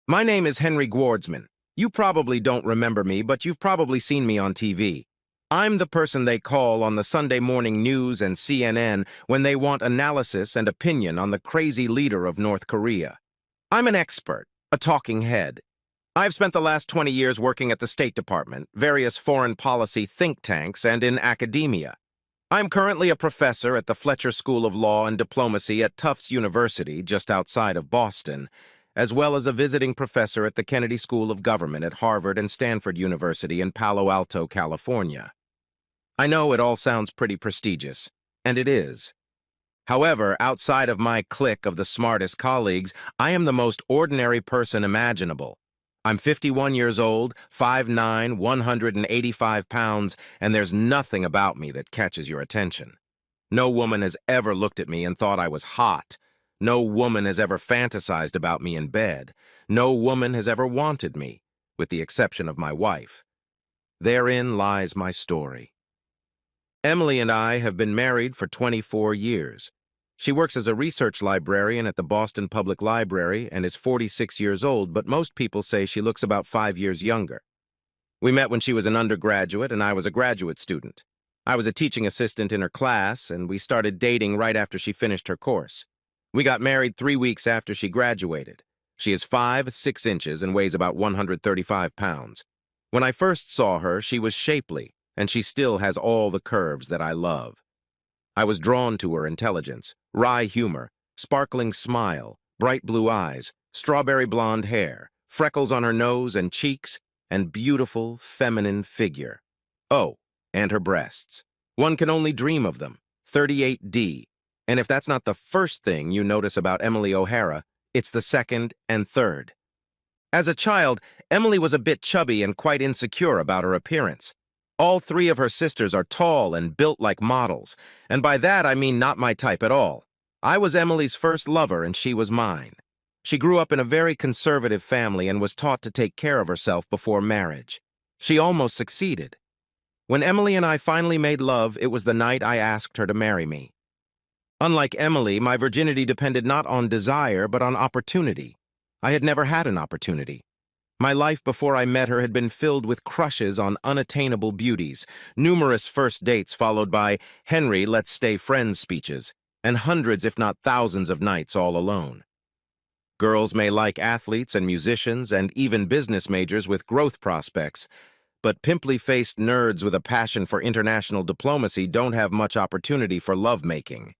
My name is Henry Gwardsman. You probably don't remember me, but you've probably seen me on TV. I'm the person they call on the Sunday morning news and CNN when they want analysis and opinion on the crazy leader of North Korea. I'm an expert, a talking head. I've spent the last 20 years working at the State Department, various foreign policy think tanks, and in academia. I'm currently a professor at the Fletcher School of Law and Diplomacy at Tufts University, just outside of Boston, as well as a visiting professor at the Kennedy School of Government at Harvard and Stanford University in Palo Alto, California. I know it all sounds pretty prestigious, and it is. However, outside of my clique of the smartest colleagues, I am the most ordinary person imaginable. I'm 51 years old, 5'9", 185 pounds, and there's nothing about me that catches your attention. No woman has ever looked at me and thought I was hot. No woman has ever fantasized about me in bed. No woman has ever wanted me, with the exception of my wife. Therein lies my story. Emily and I have been married for 24 years. She works as a research librarian at the Boston Public Library and is 46 years old, but most people say she looks about 5 years younger. We met when she was an undergraduate and I was a graduate student. I was a teaching assistant in her class, and we started dating right after she finished her course. We got married 3 weeks after she graduated. She is 5'6" and weighs about 135 pounds. When I first saw her, she was shapely, and she still has all the curves that I love. I was drawn to her intelligence, wry humor, sparkling smile, bright blue eyes, strawberry blonde hair, freckles on her nose and cheeks, and beautiful, feminine figure. Oh, and her breasts. One can only dream of them. 38D. And if that's not the first thing you notice about Emily O'Hara, it's the second and third. As a child, Emily was a bit chubby and quite insecure about her appearance. All three of her sisters are tall and built like models, and by that I mean not my type at all. I was Emily's first lover and she was mine. She grew up in a very conservative family and was taught to take care of herself before marriage. She almost succeeded. When Emily and I finally made love, it was the night I asked her to marry me. Unlike Emily, my virginity depended not on desire but on opportunity. I had never had an opportunity. My life before I met her had been filled with crushes on unattainable beauties, numerous first dates followed by "Henry, let's stay friends" speeches, and hundreds if not thousands of nights all alone. Girls may like athletes and musicians and even business majors with growth prospects, but pimply-faced nerds with a passion for international diplomacy don't have much opportunity for lovemaking.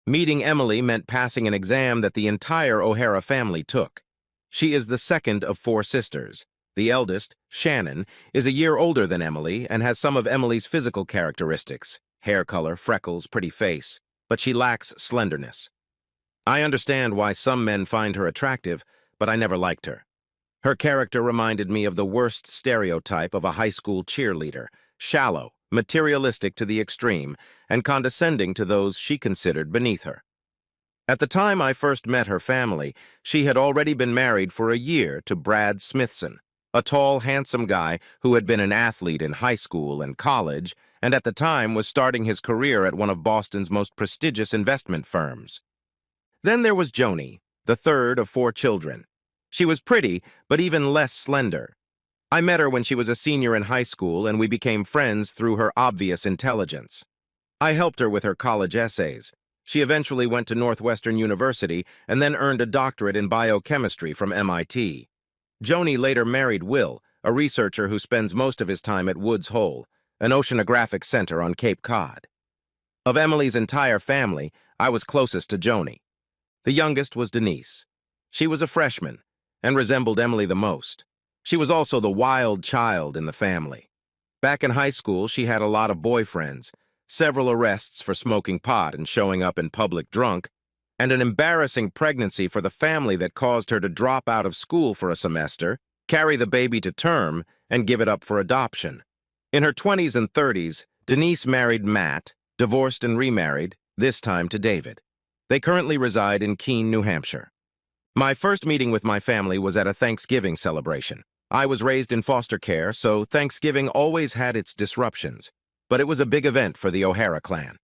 Meeting Emily meant passing an exam that the entire O'Hara family took. She is the second of 4 sisters. The eldest, Shannon, is a year older than Emily and has some of Emily's physical characteristics: hair color, freckles, pretty face, but she lacks slenderness. I understand why some men find her attractive, but I never liked her. Her character reminded me of the worst stereotype of a high school cheerleader: shallow, materialistic to the extreme, and condescending to those she considered beneath her. At the time I first met her family, she had already been married for a year to Brad Smithson, a tall, handsome guy who had been an athlete in high school and college, and at the time was starting his career at one of Boston's most prestigious investment firms. Then there was Joni, the third of 4 children. She was pretty, but even less slender. I met her when she was a senior in high school, and we became friends through her obvious intelligence. I helped her with her college essays. She eventually went to Northwestern University and then earned a doctorate in biochemistry from MIT. Joni later married Will, a researcher who spends most of his time at Woods Hole, an oceanographic center on Cape Cod. Of Emily's entire family, I was closest to Joni. The youngest was Denise. She was a freshman and resembled Emily the most. She was also the wild child in the family. Back in high school, she had a lot of boyfriends, several arrests for smoking pot and showing up in public drunk, and an embarrassing pregnancy for the family that caused her to drop out of school for a semester, carry the baby to term, and give it up for adoption. In her 20s and 30s, Denise married Matt, divorced and remarried, this time to David. They currently reside in Keene, New Hampshire. My first meeting with my family was at a Thanksgiving celebration. I was raised in foster care, so Thanksgiving always had its disruptions. But it was a big event for the O'Hara clan.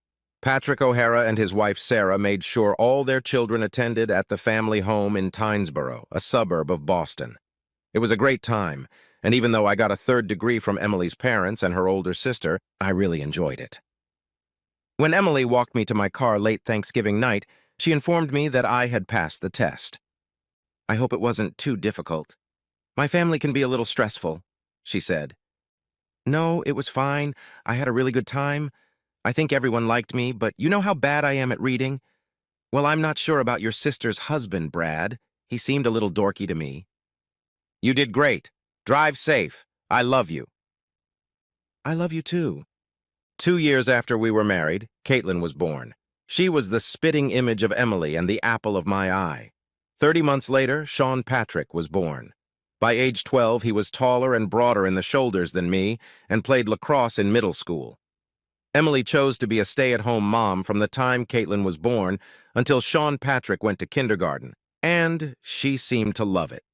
Patrick O'Hara and his wife Sarah made sure all their children attended at the family home in Tynesboro, a suburb of Boston. It was a great time, and even though I got a third degree from Emily's parents and her older sister, I really enjoyed it. When Emily walked me to my car late Thanksgiving night, she informed me that I had passed the test. "I hope it wasn't too difficult. My family can be a little stressful," she said. "No, it was fine. I had a really good time. I think everyone liked me, but you know how bad I am at reading? Well, I'm not sure about your sister's husband, Brad. He seemed a little dorky to me." "You did great. Drive safe. I love you." "I love you too." 2 years after we were married, Caitlin was born. She was the spitting image of Emily and the apple of my eye. 30 months later, Sean Patrick was born. By age 12, he was taller and broader in the shoulders than me and played lacrosse in middle school. Emily chose to be a stay-at-home mom from the time Caitlin was born until Sean Patrick went to kindergarten, and she seemed to love it.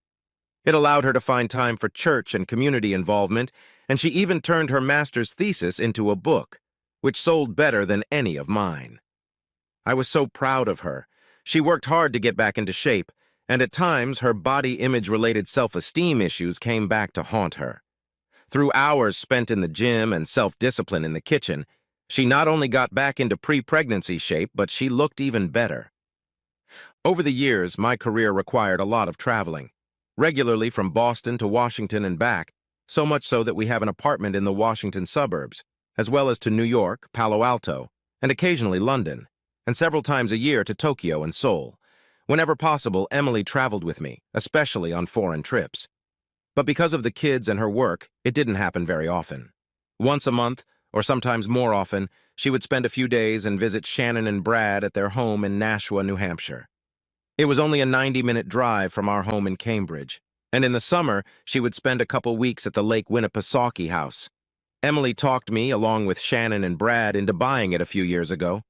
It allowed her to find time for church and community involvement, and she even turned her master's thesis into a book, which sold better than any of mine. I was so proud of her. She worked hard to get back into shape, and at times her body image-related self-esteem issues came back to haunt her. Through hours spent in the gym and self-discipline in the kitchen, she not only got back into pre-pregnancy shape, but she looked even better. Over the years, my career required a lot of traveling, regularly from Boston to Washington and back, so much so that we have an apartment in the Washington suburbs, as well as to New York, Palo Alto, and occasionally London, and several times a year to Tokyo and Seoul. Whenever possible, Emily traveled with me, especially on foreign trips. But because of the kids and her work, it didn't happen very often. Once a month, or sometimes more often, she would spend a few days and visit Shannon and Brad at their home in Nashua, New Hampshire. It was only a 90-minute drive from our home in Cambridge, and in the summer, she would spend a couple weeks at the Lake Winnipesaukee house. Emily talked me, along with Shannon and Brad, into buying it a few years ago.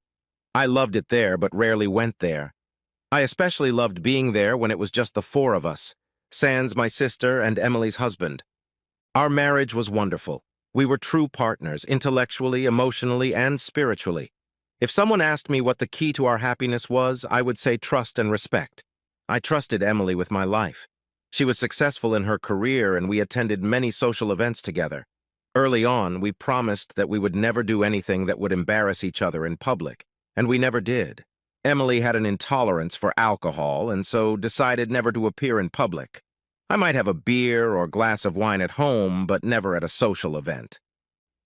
I loved it there, but rarely went there. I especially loved being there when it was just the four of us, sans my sister and Emily's husband. Our marriage was wonderful. We were true partners, intellectually, emotionally, and spiritually. If someone asked me what the key to our happiness was, I would say trust and respect. I trusted Emily with my life. She was successful in her career, and we attended many social events together. Early on, we promised that we would never do anything that would embarrass each other in public, and we never did. Emily had an intolerance for alcohol, and so decided never to appear in public. I might have a beer or glass of wine at home, but never at a social event.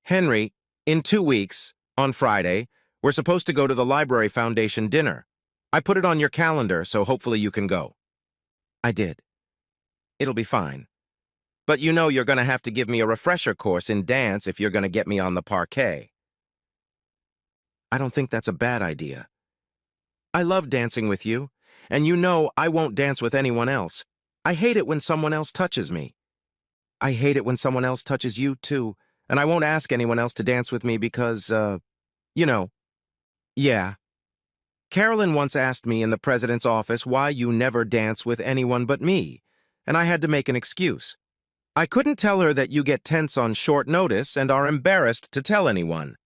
"Henry, in 2 weeks, on Friday, we're supposed to go to the Library Foundation dinner. I put it on your calendar, so hopefully you can go." I did. "It'll be fine. But you know you're going to have to give me a refresher course in dance if you're going to get me on the parquet." "I don't think that's a bad idea. I love dancing with you, and you know I won't dance with anyone else. I hate it when someone else touches me." "I hate it when someone else touches you, too, and I won't ask anyone else to dance with me because, you know." "Yeah. Carolyn once asked me in the president's office why you never dance with anyone but me, and I had to make an excuse. I couldn't tell her that you get tense on short notice and are embarrassed to tell anyone.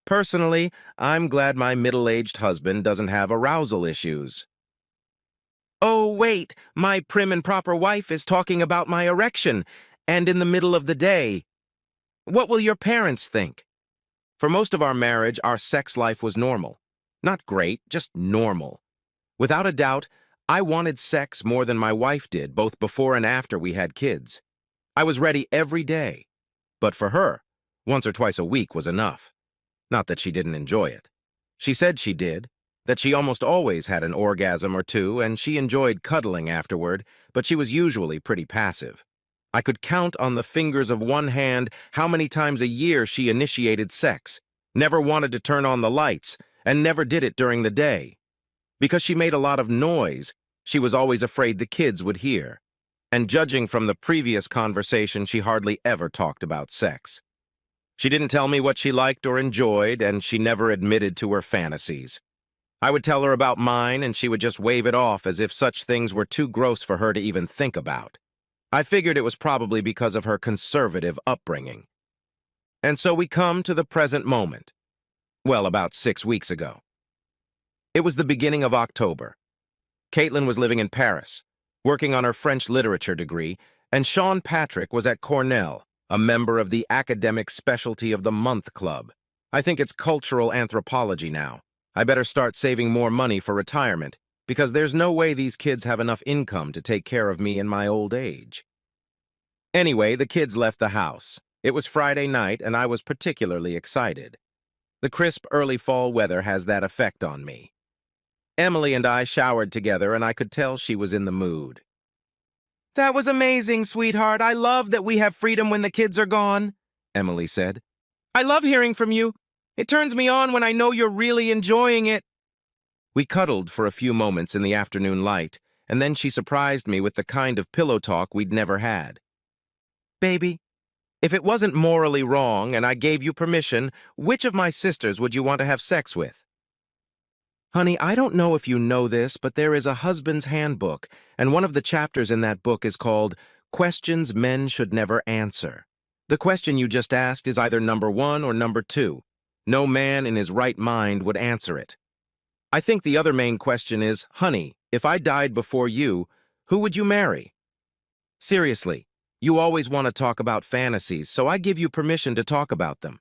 Personally, I'm glad my middle-aged husband doesn't have arousal issues." "Oh, wait, my prim and proper wife is talking about my erection, and in the middle of the day. What will your parents think?" For most of our marriage, our sex life was normal. Not great, just normal. Without a doubt, I wanted sex more than my wife did, both before and after we had kids. I was ready every day. But for her, once or twice a week was enough. Not that she didn't enjoy it. She said she did, that she almost always had an orgasm or two, and she enjoyed cuddling afterward, but she was usually pretty passive. I could count on the fingers of one hand how many times a year she initiated sex, never wanted to turn on the lights, and never did it during the day. Because she made a lot of noise, she was always afraid the kids would hear. And judging from the previous conversation, she hardly ever talked about sex. She didn't tell me what she liked or enjoyed, and she never admitted to her fantasies. I would tell her about mine, and she would just wave it off as if such things were too gross for her to even think about. I figured it was probably because of her conservative upbringing. And so we come to the present moment. Well, about 6 weeks ago. It was the beginning of October. Caitlin was living in Paris, working on her French literature degree, And Sean Patrick was at Cornell, a member of the Academic Specialty of the Month Club. I think it's cultural anthropology now. I better start saving more money for retirement, because there's no way these kids have enough income to take care of me in my old age. Anyway, the kids left the house. It was Friday night, and I was particularly excited. The crisp early fall weather has that effect on me. Emily and I showered together, and I could tell she was in the mood. "That was amazing, sweetheart. I love that we have freedom when the kids are gone," Emily said. "I love hearing from you. It turns me on when I know you're really enjoying it." We cuddled for a few moments in the afternoon light, and then she surprised me with the kind of pillow talk we'd never had. "Baby, if it wasn't morally wrong and I gave you permission, which of my sisters would you want to have sex with?" Honey, I don't know if you know this, but there is a husband's handbook, and one of the chapters in that book is called Questions Men Should Never Answer. The question you just asked is either number 1 or number 2. No man in his right mind would answer it. I think the other main question is, honey, if I died before you, who would you marry? Seriously, you always want to talk about fantasies, so I give you permission to talk about them.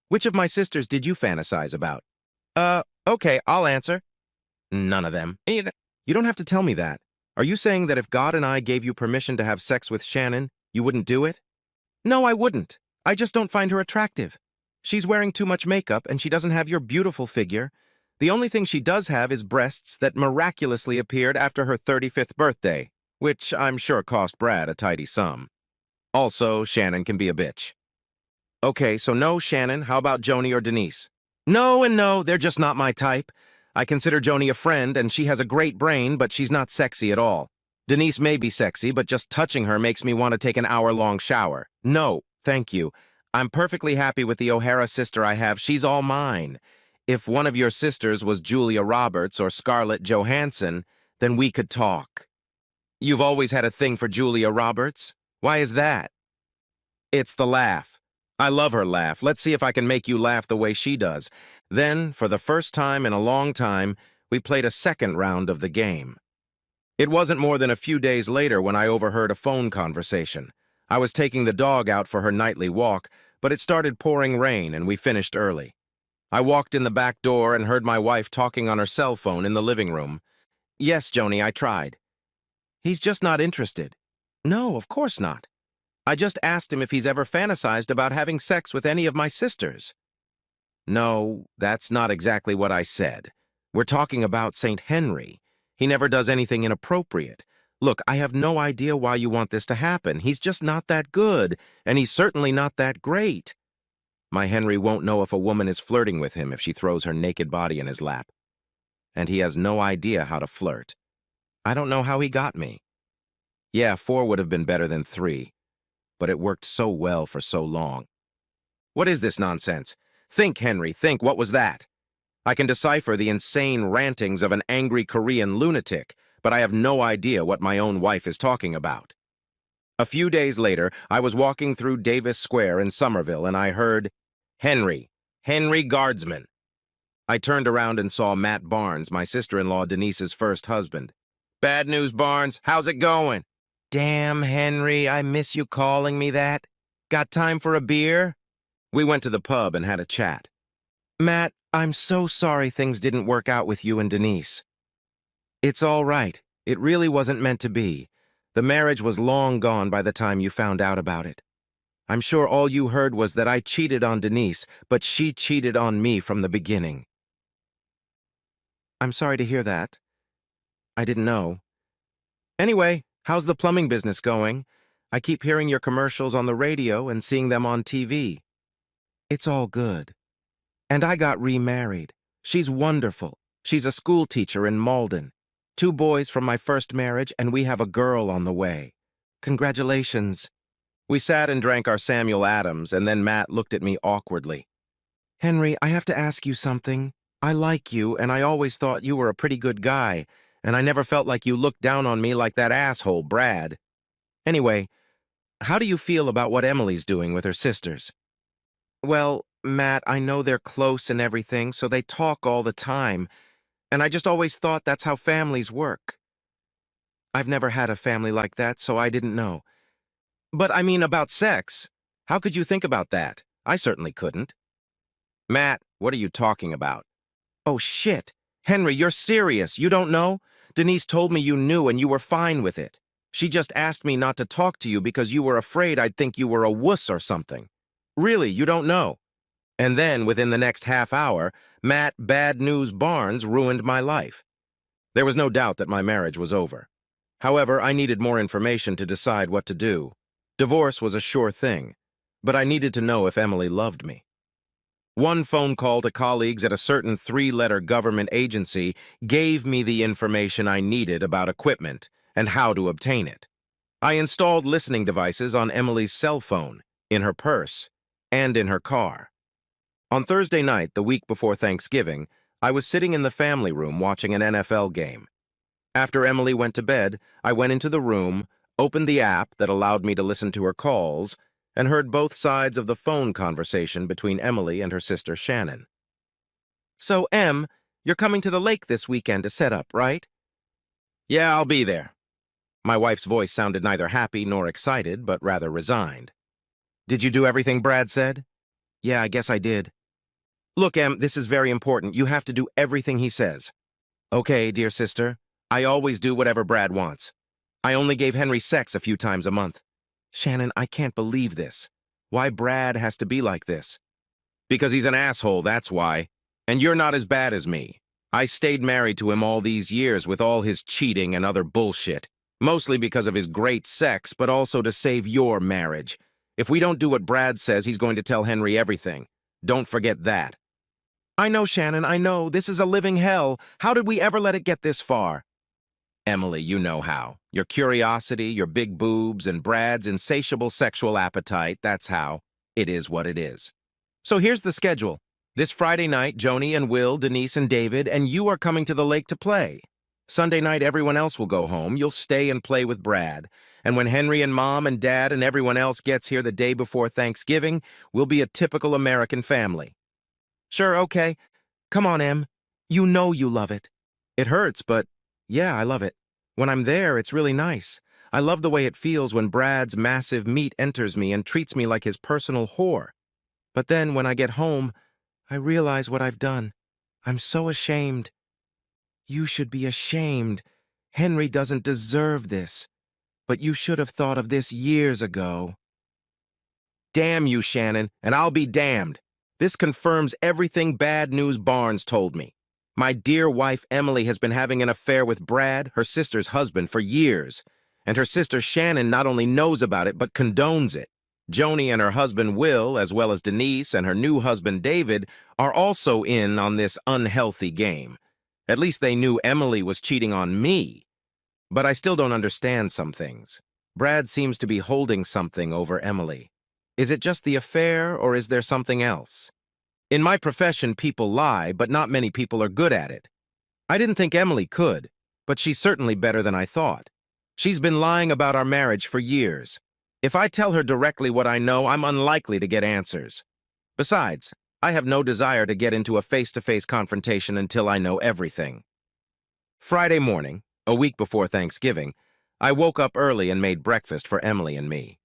Which of my sisters did you fantasize about? Okay, I'll answer. None of them. You don't have to tell me that. Are you saying that if God and I gave you permission to have sex with Shannon, you wouldn't do it? No, I wouldn't. I just don't find her attractive. She's wearing too much makeup, and she doesn't have your beautiful figure. The only thing she does have is breasts that miraculously appeared after her 35th birthday, which I'm sure cost Brad a tidy sum. Also, Shannon can be a bitch. Okay, so no Shannon. How about Joni or Denise? No and no, they're just not my type. I consider Joni a friend, and she has a great brain, but she's not sexy at all. Denise may be sexy, but just touching her makes me want to take an hour-long shower. No, thank you. I'm perfectly happy with the O'Hara sister I have. She's all mine. If one of your sisters was Julia Roberts or Scarlett Johansson, then we could talk. You've always had a thing for Julia Roberts? Why is that? It's the laugh. I love her laugh. Let's see if I can make you laugh the way she does. Then, for the first time in a long time, we played a second round of the game. It wasn't more than a few days later when I overheard a phone conversation. I was taking the dog out for her nightly walk, but it started pouring rain and we finished early. I walked in the back door and heard my wife talking on her cell phone in the living room. "Yes, Joni, I tried." "He's just not interested." "No, of course not. I just asked him if he's ever fantasized about having sex with any of my sisters." "No, that's not exactly what I said. We're talking about St. Henry. He never does anything inappropriate. Look, I have no idea why you want this to happen. He's just not that good, and he's certainly not that great. My Henry won't know if a woman is flirting with him if she throws her naked body in his lap. And he has no idea how to flirt. I don't know how he got me. Yeah, 4 would have been better than 3. But it worked so well for so long. What is this nonsense? Think, Henry, think, what was that? I can decipher the insane rantings of an angry Korean lunatic, but I have no idea what my own wife is talking about. A few days later, I was walking through Davis Square in Somerville, and I heard, Henry Guardsman. I turned around and saw Matt Barnes, my sister-in-law Denise's first husband. "Bad news, Barnes. How's it going?" "Damn, Henry, I miss you calling me that. Got time for a beer?" We went to the pub and had a chat. "Matt, I'm so sorry things didn't work out with you and Denise." "It's all right. It really wasn't meant to be. The marriage was long gone by the time you found out about it. I'm sure all you heard was that I cheated on Denise, but she cheated on me from the beginning." "I'm sorry to hear that. I didn't know. Anyway, how's the plumbing business going? I keep hearing your commercials on the radio and seeing them on TV. It's all good. And I got remarried. She's wonderful. She's a school teacher in Malden. 2 boys from my first marriage, and we have a girl on the way. Congratulations." We sat and drank our Samuel Adams, and then Matt looked at me awkwardly. "Henry, I have to ask you something. I like you, and I always thought you were a pretty good guy, and I never felt like you looked down on me like that asshole, Brad. Anyway, how do you feel about what Emily's doing with her sisters?" "Well, Matt, I know they're close and everything, so they talk all the time, and I just always thought that's how families work. I've never had a family like that, so I didn't know. But I mean about sex. How could you think about that? I certainly couldn't. Matt, what are you talking about? Oh, shit. Henry, you're serious. You don't know? Denise told me you knew and you were fine with it. She just asked me not to talk to you because you were afraid I'd think you were a wuss or something. Really, you don't know? And then, within the next half hour, Matt Bad News Barnes ruined my life. There was no doubt that my marriage was over. However, I needed more information to decide what to do. Divorce was a sure thing, but I needed to know if Emily loved me. One phone call to colleagues at a certain three-letter government agency gave me the information I needed about equipment and how to obtain it. I installed listening devices on Emily's cell phone, in her purse, and in her car. On Thursday night, the week before Thanksgiving, I was sitting in the family room watching an NFL game. After Emily went to bed, I went into the room, opened the app that allowed me to listen to her calls, and heard both sides of the phone conversation between Emily and her sister Shannon. So, Em, you're coming to the lake this weekend to set up, right? Yeah, I'll be there. My wife's voice sounded neither happy nor excited, but rather resigned. Did you do everything Brad said? Yeah, I guess I did. Look, Em, this is very important. You have to do everything he says. Okay, dear sister. I always do whatever Brad wants. I only gave Henry sex a few times a month. Shannon, I can't believe this. Why Brad has to be like this? Because he's an asshole, that's why. And you're not as bad as me. I stayed married to him all these years with all his cheating and other bullshit. Mostly because of his great sex, but also to save your marriage. If we don't do what Brad says, he's going to tell Henry everything. Don't forget that. I know, Shannon, I know. This is a living hell. How did we ever let it get this far? Emily, you know how. Your curiosity, your big boobs, and Brad's insatiable sexual appetite, that's how. It is what it is. So here's the schedule. This Friday night, Joni and Will, Denise and David, and you are coming to the lake to play. Sunday night, everyone else will go home. You'll stay and play with Brad. And when Henry and Mom and Dad and everyone else gets here the day before Thanksgiving, we'll be a typical American family. Sure, okay. Come on, Em. You know you love it. It hurts, but yeah, I love it. When I'm there, it's really nice. I love the way it feels when Brad's massive meat enters me and treats me like his personal whore. But then when I get home, I realize what I've done. I'm so ashamed. You should be ashamed. Henry doesn't deserve this. But you should have thought of this years ago. Damn you, Shannon, and I'll be damned. This confirms everything Bad News Barnes told me. My dear wife Emily has been having an affair with Brad, her sister's husband, for years. And her sister Shannon not only knows about it, but condones it. Joni and her husband Will, as well as Denise and her new husband David, are also in on this unhealthy game. At least they knew Emily was cheating on me. But I still don't understand some things. Brad seems to be holding something over Emily. Is it just the affair, or is there something else? In my profession, people lie, but not many people are good at it. I didn't think Emily could, but she's certainly better than I thought. She's been lying about our marriage for years. If I tell her directly what I know, I'm unlikely to get answers. Besides, I have no desire to get into a face-to-face confrontation until I know everything. Friday morning, a week before Thanksgiving, I woke up early and made breakfast for Emily and me.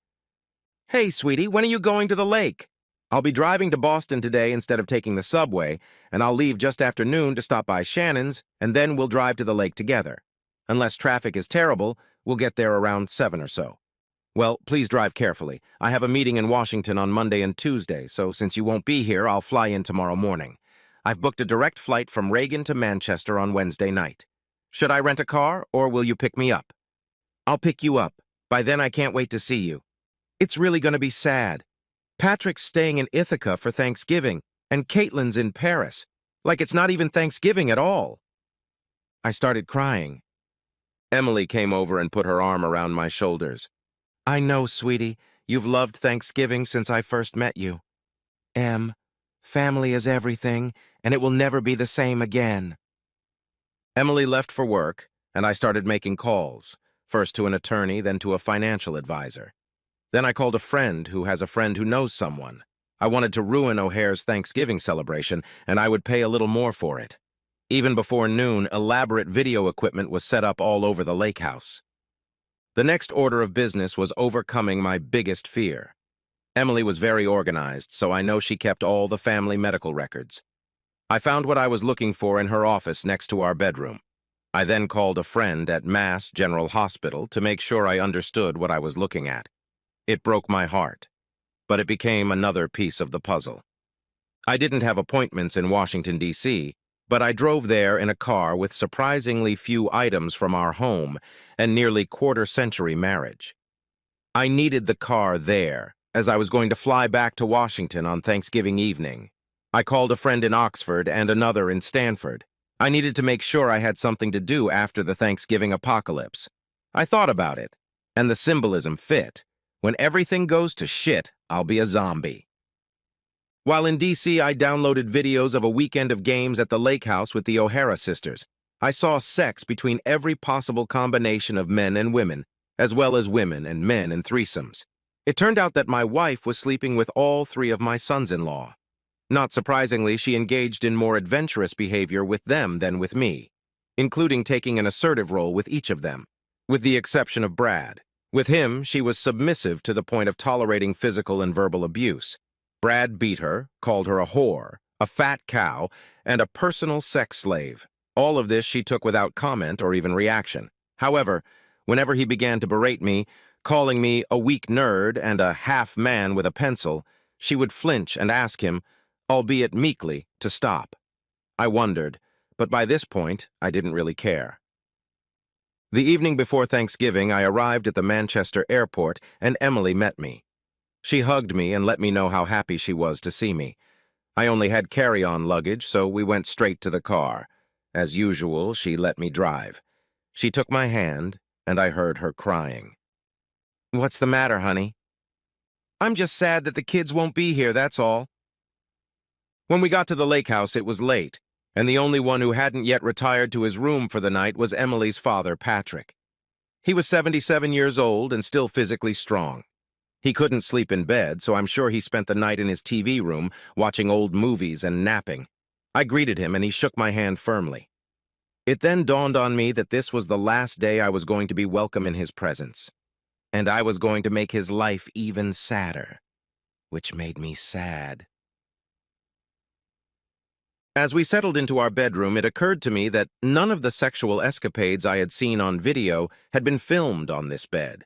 Hey, sweetie, when are you going to the lake? I'll be driving to Boston today instead of taking the subway, and I'll leave just after noon to stop by Shannon's, and then we'll drive to the lake together. Unless traffic is terrible, we'll get there around 7 or so. Well, please drive carefully. I have a meeting in Washington on Monday and Tuesday, so since you won't be here, I'll fly in tomorrow morning. I've booked a direct flight from Reagan to Manchester on Wednesday night. Should I rent a car, or will you pick me up? I'll pick you up. By then, I can't wait to see you. It's really going to be sad. Patrick's staying in Ithaca for Thanksgiving, and Caitlin's in Paris. Like it's not even Thanksgiving at all. I started crying. Emily came over and put her arm around my shoulders. I know, sweetie, you've loved Thanksgiving since I first met you. Em, family is everything, and it will never be the same again. Emily left for work, and I started making calls, first to an attorney, then to a financial advisor. Then I called a friend who has a friend who knows someone. I wanted to ruin O'Hare's Thanksgiving celebration, and I would pay a little more for it. Even before noon, elaborate video equipment was set up all over the lake house. The next order of business was overcoming my biggest fear. Emily was very organized, so I know she kept all the family medical records. I found what I was looking for in her office next to our bedroom. I then called a friend at Mass General Hospital to make sure I understood what I was looking at. It broke my heart, but it became another piece of the puzzle. I didn't have appointments in Washington, D.C., but I drove there in a car with surprisingly few items from our home and nearly quarter-century marriage. I needed the car there, as I was going to fly back to Washington on Thanksgiving evening. I called a friend in Oxford and another in Stanford. I needed to make sure I had something to do after the Thanksgiving apocalypse. I thought about it, and the symbolism fit. When everything goes to shit, I'll be a zombie. While in D.C., I downloaded videos of a weekend of games at the lake house with the O'Hara sisters. I saw sex between every possible combination of men and women, as well as women and men in threesomes. It turned out that my wife was sleeping with all three of my sons-in-law. Not surprisingly, she engaged in more adventurous behavior with them than with me, including taking an assertive role with each of them, with the exception of Brad. With him, she was submissive to the point of tolerating physical and verbal abuse. Brad beat her, called her a whore, a fat cow, and a personal sex slave. All of this she took without comment or even reaction. However, whenever he began to berate me, calling me a weak nerd and a half-man with a pencil, she would flinch and ask him, albeit meekly, to stop. I wondered, but by this point, I didn't really care. The evening before Thanksgiving, I arrived at the Manchester airport and Emily met me. She hugged me and let me know how happy she was to see me. I only had carry-on luggage, so we went straight to the car. As usual, she let me drive. She took my hand, and I heard her crying. "What's the matter, honey?" "I'm just sad that the kids won't be here, that's all." When we got to the lake house, it was late, and the only one who hadn't yet retired to his room for the night was Emily's father, Patrick. He was 77 years old and still physically strong. He couldn't sleep in bed, so I'm sure he spent the night in his TV room, watching old movies and napping. I greeted him, and he shook my hand firmly. It then dawned on me that this was the last day I was going to be welcome in his presence, and I was going to make his life even sadder, which made me sad. As we settled into our bedroom, it occurred to me that none of the sexual escapades I had seen on video had been filmed on this bed.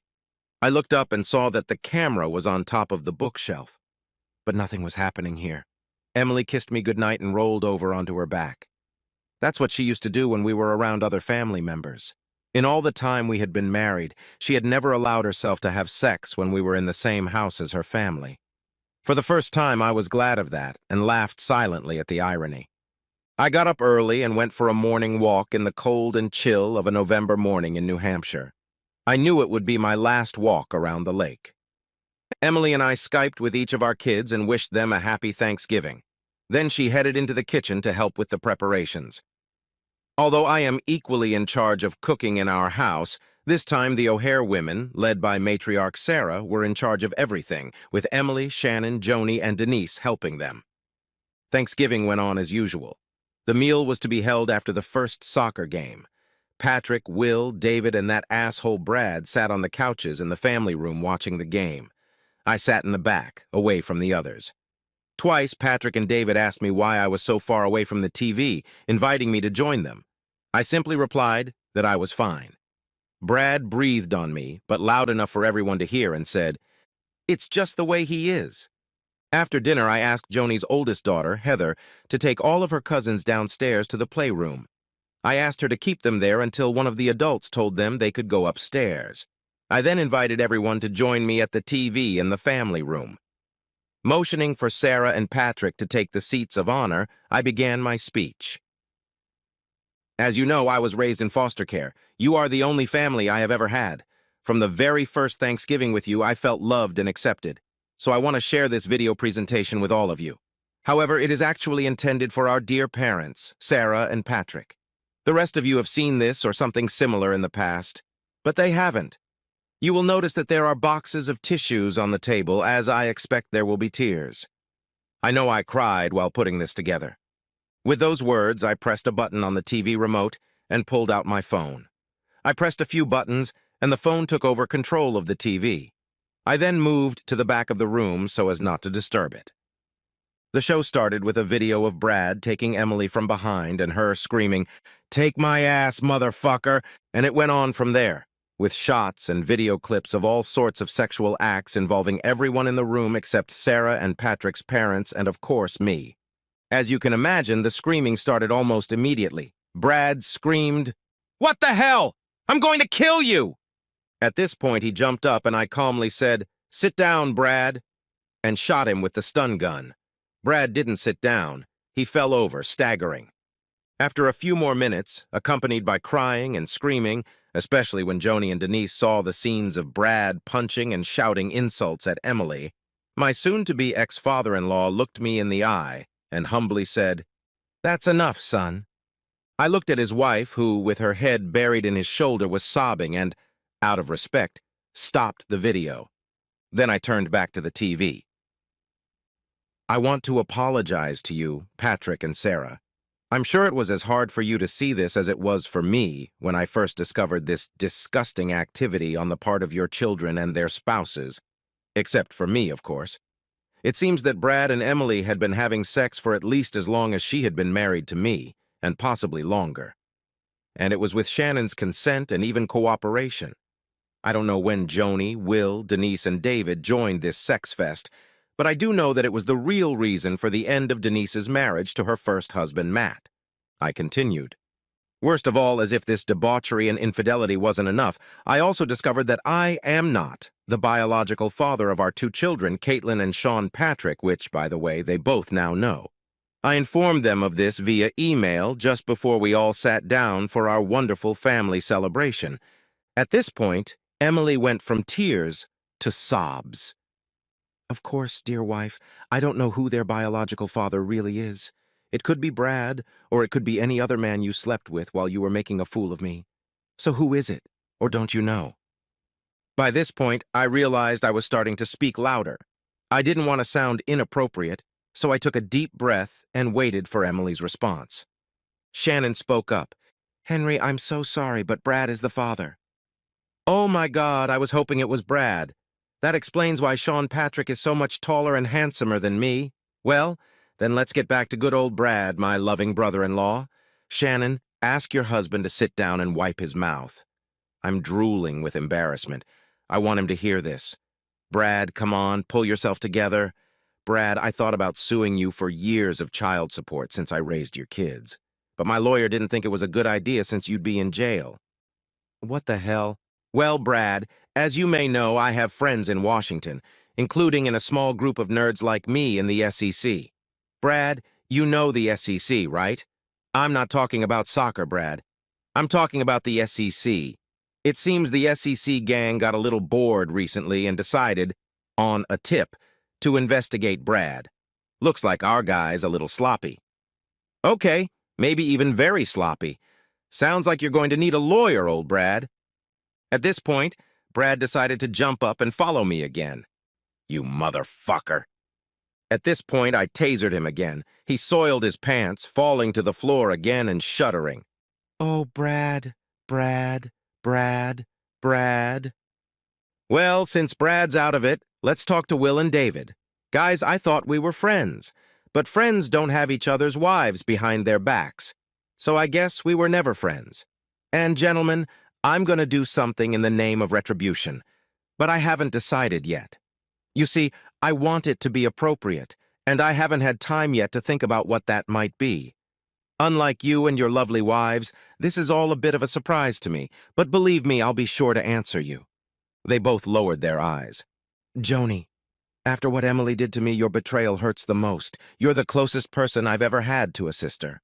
I looked up and saw that the camera was on top of the bookshelf. But nothing was happening here. Emily kissed me goodnight and rolled over onto her back. That's what she used to do when we were around other family members. In all the time we had been married, she had never allowed herself to have sex when we were in the same house as her family. For the first time, I was glad of that and laughed silently at the irony. I got up early and went for a morning walk in the cold and chill of a November morning in New Hampshire. I knew it would be my last walk around the lake. Emily and I Skyped with each of our kids and wished them a happy Thanksgiving. Then she headed into the kitchen to help with the preparations. Although I am equally in charge of cooking in our house, this time the O'Hare women, led by matriarch Sarah, were in charge of everything, with Emily, Shannon, Joni, and Denise helping them. Thanksgiving went on as usual. The meal was to be held after the first soccer game. Patrick, Will, David, and that asshole Brad sat on the couches in the family room watching the game. I sat in the back, away from the others. Twice, Patrick and David asked me why I was so far away from the TV, inviting me to join them. I simply replied that I was fine. Brad breathed on me, but loud enough for everyone to hear, and said, "It's just the way he is." After dinner, I asked Joni's oldest daughter, Heather, to take all of her cousins downstairs to the playroom. I asked her to keep them there until one of the adults told them they could go upstairs. I then invited everyone to join me at the TV in the family room. Motioning for Sarah and Patrick to take the seats of honor, I began my speech. As you know, I was raised in foster care. You are the only family I have ever had. From the very first Thanksgiving with you, I felt loved and accepted. So I want to share this video presentation with all of you. However, it is actually intended for our dear parents, Sarah and Patrick. The rest of you have seen this or something similar in the past, but they haven't. You will notice that there are boxes of tissues on the table, as I expect there will be tears. I know I cried while putting this together. With those words, I pressed a button on the TV remote and pulled out my phone. I pressed a few buttons, and the phone took over control of the TV. I then moved to the back of the room so as not to disturb it. The show started with a video of Brad taking Emily from behind and her screaming, "Take my ass, motherfucker," and it went on from there, with shots and video clips of all sorts of sexual acts involving everyone in the room except Sarah and Patrick's parents and, of course, me. As you can imagine, the screaming started almost immediately. Brad screamed, "What the hell? I'm going to kill you!" At this point, he jumped up and I calmly said, "Sit down, Brad," and shot him with the stun gun. Brad didn't sit down. He fell over, staggering. After a few more minutes, accompanied by crying and screaming, especially when Joni and Denise saw the scenes of Brad punching and shouting insults at Emily, my soon-to-be ex-father-in-law looked me in the eye and humbly said, "That's enough, son." I looked at his wife, who, with her head buried in his shoulder, was sobbing and, out of respect, stopped the video. Then I turned back to the TV. "I want to apologize to you, Patrick and Sarah. I'm sure it was as hard for you to see this as it was for me when I first discovered this disgusting activity on the part of your children and their spouses. Except for me, of course. It seems that Brad and Emily had been having sex for at least as long as she had been married to me, and possibly longer. And it was with Shannon's consent and even cooperation. I don't know when Joni, Will, Denise, and David joined this sex fest, but I do know that it was the real reason for the end of Denise's marriage to her first husband, Matt. I continued. Worst of all, as if this debauchery and infidelity wasn't enough, I also discovered that I am not the biological father of our two children, Caitlin and Sean Patrick, which, by the way, they both now know. I informed them of this via email just before we all sat down for our wonderful family celebration. At this point, Emily went from tears to sobs. "Of course, dear wife, I don't know who their biological father really is. It could be Brad, or it could be any other man you slept with while you were making a fool of me. So who is it, or don't you know?" By this point, I realized I was starting to speak louder. I didn't want to sound inappropriate, so I took a deep breath and waited for Emily's response. Shannon spoke up. "Henry, I'm so sorry, but Brad is the father." "Oh my God, I was hoping it was Brad. That explains why Sean Patrick is so much taller and handsomer than me. Well, then let's get back to good old Brad, my loving brother-in-law. Shannon, ask your husband to sit down and wipe his mouth." I'm drooling with embarrassment. I want him to hear this. "Brad, come on, pull yourself together. Brad, I thought about suing you for years of child support since I raised your kids. But my lawyer didn't think it was a good idea since you'd be in jail." "What the hell?" "Well, Brad, as you may know, I have friends in Washington, including in a small group of nerds like me in the SEC. Brad, you know the SEC, right? I'm not talking about soccer, Brad. I'm talking about the SEC. It seems the SEC gang got a little bored recently and decided, on a tip, to investigate Brad. Looks like our guy's a little sloppy." "Okay, maybe even very sloppy. Sounds like you're going to need a lawyer, old Brad." At this point, Brad decided to jump up and follow me again. "You motherfucker." At this point, I tasered him again. He soiled his pants, falling to the floor again and shuddering. "Oh, Brad, Brad, Brad, Brad." "Well, since Brad's out of it, let's talk to Will and David. Guys, I thought we were friends, but friends don't have each other's wives behind their backs. So I guess we were never friends. And gentlemen, I'm going to do something in the name of retribution, but I haven't decided yet. You see, I want it to be appropriate, and I haven't had time yet to think about what that might be. Unlike you and your lovely wives, this is all a bit of a surprise to me, but believe me, I'll be sure to answer you." They both lowered their eyes. "Joni, after what Emily did to me, your betrayal hurts the most. You're the closest person I've ever had to a sister.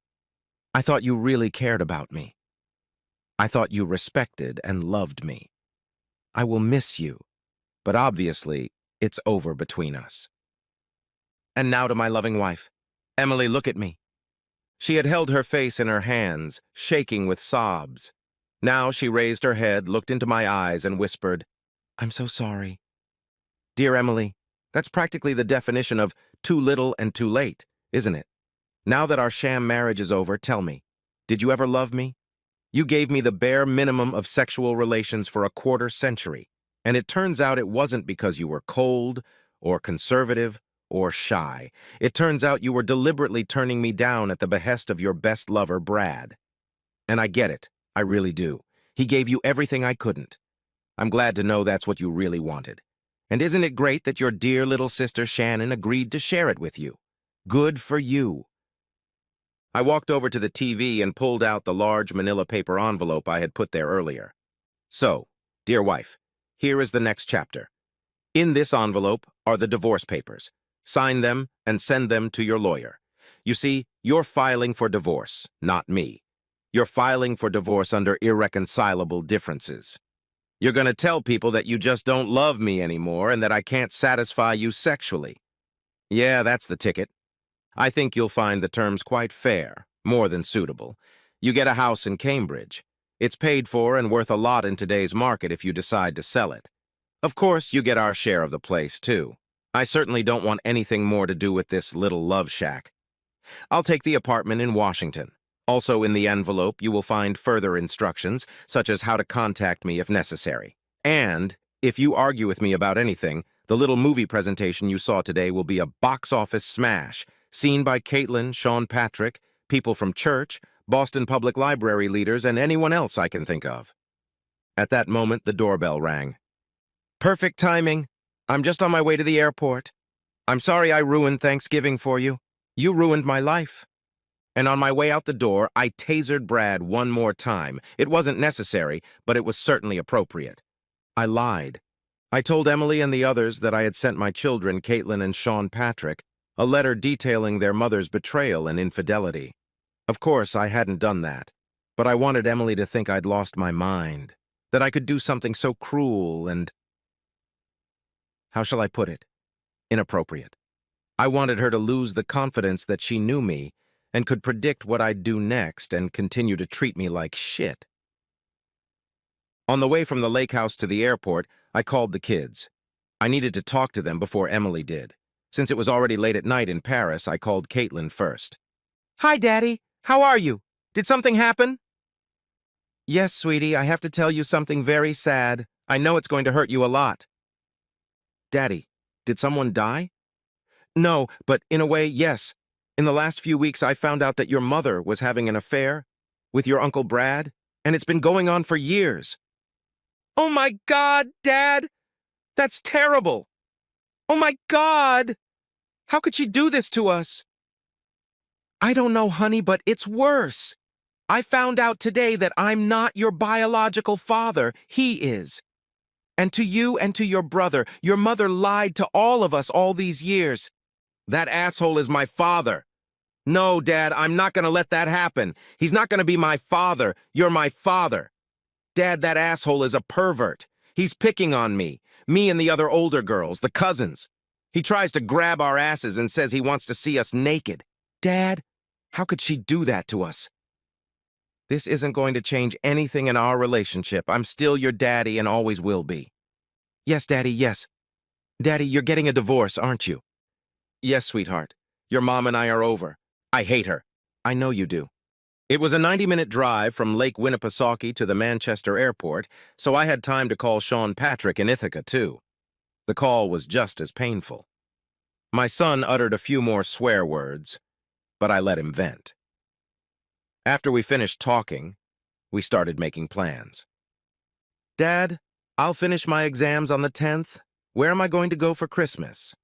I thought you really cared about me. I thought you respected and loved me. I will miss you, but obviously, it's over between us." And now to my loving wife. "Emily, look at me." She had held her face in her hands, shaking with sobs. Now she raised her head, looked into my eyes, and whispered, "I'm so sorry." Dear Emily, that's practically the definition of too little and too late, isn't it? Now that our sham marriage is over, tell me, did you ever love me? You gave me the bare minimum of sexual relations for a quarter century, and it turns out it wasn't because you were cold, or conservative, or shy. It turns out you were deliberately turning me down at the behest of your best lover, Brad. And I get it. I really do. He gave you everything I couldn't. I'm glad to know that's what you really wanted. And isn't it great that your dear little sister Shannon agreed to share it with you? Good for you. I walked over to the TV and pulled out the large manila paper envelope I had put there earlier. So, dear wife, here is the next chapter. In this envelope are the divorce papers. Sign them and send them to your lawyer. You see, you're filing for divorce, not me. You're filing for divorce under irreconcilable differences. You're going to tell people that you just don't love me anymore and that I can't satisfy you sexually. Yeah, that's the ticket. I think you'll find the terms quite fair, more than suitable. You get a house in Cambridge. It's paid for and worth a lot in today's market if you decide to sell it. Of course, you get our share of the place, too. I certainly don't want anything more to do with this little love shack. I'll take the apartment in Washington. Also in the envelope, you will find further instructions, such as how to contact me if necessary. And, if you argue with me about anything, the little movie presentation you saw today will be a box office smash, seen by Caitlin, Sean Patrick, people from church, Boston Public Library leaders, and anyone else I can think of. At that moment, the doorbell rang. Perfect timing. I'm just on my way to the airport. I'm sorry I ruined Thanksgiving for you. You ruined my life. And on my way out the door, I tasered Brad one more time. It wasn't necessary, but it was certainly appropriate. I lied. I told Emily and the others that I had sent my children, Caitlin and Sean Patrick, a letter detailing their mother's betrayal and infidelity. Of course, I hadn't done that, but I wanted Emily to think I'd lost my mind, that I could do something so cruel and, how shall I put it, inappropriate. I wanted her to lose the confidence that she knew me and could predict what I'd do next and continue to treat me like shit. On the way from the lake house to the airport, I called the kids. I needed to talk to them before Emily did. Since it was already late at night in Paris, I called Caitlin first. Hi, Daddy. How are you? Did something happen? Yes, sweetie, I have to tell you something very sad. I know it's going to hurt you a lot. Daddy, did someone die? No, but in a way, yes. In the last few weeks, I found out that your mother was having an affair with your Uncle Brad, and it's been going on for years. Oh my God, Dad! That's terrible! Oh my God! How could she do this to us? I don't know, honey, but it's worse. I found out today that I'm not your biological father. He is. And to you and to your brother, your mother lied to all of us all these years. That asshole is my father. No, Dad, I'm not going to let that happen. He's not going to be my father. You're my father. Dad, that asshole is a pervert. He's picking on me and the other older girls, the cousins. He tries to grab our asses and says he wants to see us naked. Dad, how could she do that to us? This isn't going to change anything in our relationship. I'm still your daddy and always will be. Yes, Daddy, yes. Daddy, you're getting a divorce, aren't you? Yes, sweetheart. Your mom and I are over. I hate her. I know you do. It was a 90-minute drive from Lake Winnipesaukee to the Manchester airport, so I had time to call Sean Patrick in Ithaca, too. The call was just as painful. My son uttered a few more swear words, but I let him vent. After we finished talking, we started making plans. Dad, I'll finish my exams on the 10th. Where am I going to go for Christmas?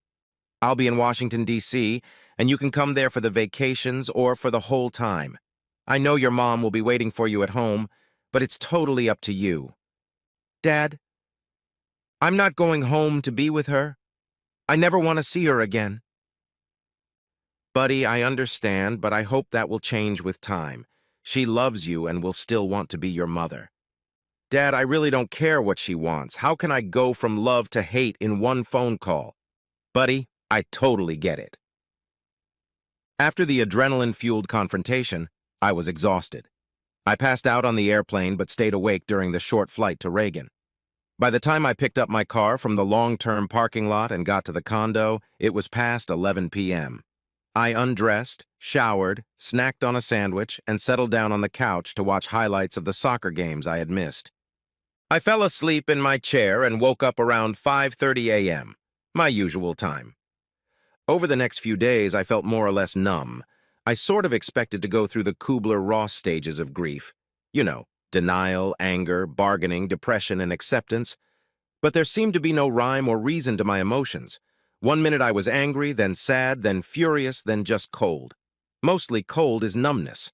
I'll be in Washington, D.C., and you can come there for the vacations or for the whole time. I know your mom will be waiting for you at home, but it's totally up to you. Dad, I'm not going home to be with her. I never want to see her again. Buddy, I understand, but I hope that will change with time. She loves you and will still want to be your mother. Dad, I really don't care what she wants. How can I go from love to hate in one phone call? Buddy, I totally get it. After the adrenaline-fueled confrontation, I was exhausted. I passed out on the airplane but stayed awake during the short flight to Reagan. By the time I picked up my car from the long-term parking lot and got to the condo, it was past 11 p.m. I undressed, showered, snacked on a sandwich, and settled down on the couch to watch highlights of the soccer games I had missed. I fell asleep in my chair and woke up around 5:30 a.m., my usual time. Over the next few days, I felt more or less numb. I sort of expected to go through the Kubler-Ross stages of grief. You know, denial, anger, bargaining, depression, and acceptance. But there seemed to be no rhyme or reason to my emotions. One minute I was angry, then sad, then furious, then just cold. Mostly cold is numbness.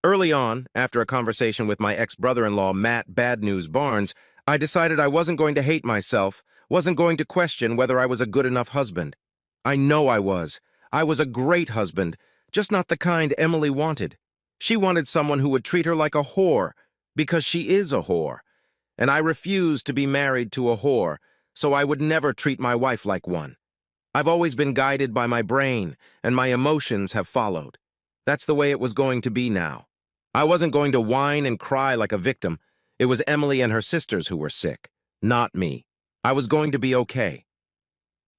Early on, after a conversation with my ex-brother-in-law, Matt Bad News Barnes, I decided I wasn't going to hate myself, wasn't going to question whether I was a good enough husband. I know I was. I was a great husband, just not the kind Emily wanted. She wanted someone who would treat her like a whore, because she is a whore. And I refused to be married to a whore, so I would never treat my wife like one. I've always been guided by my brain, and my emotions have followed. That's the way it was going to be now. I wasn't going to whine and cry like a victim. It was Emily and her sisters who were sick, not me. I was going to be okay.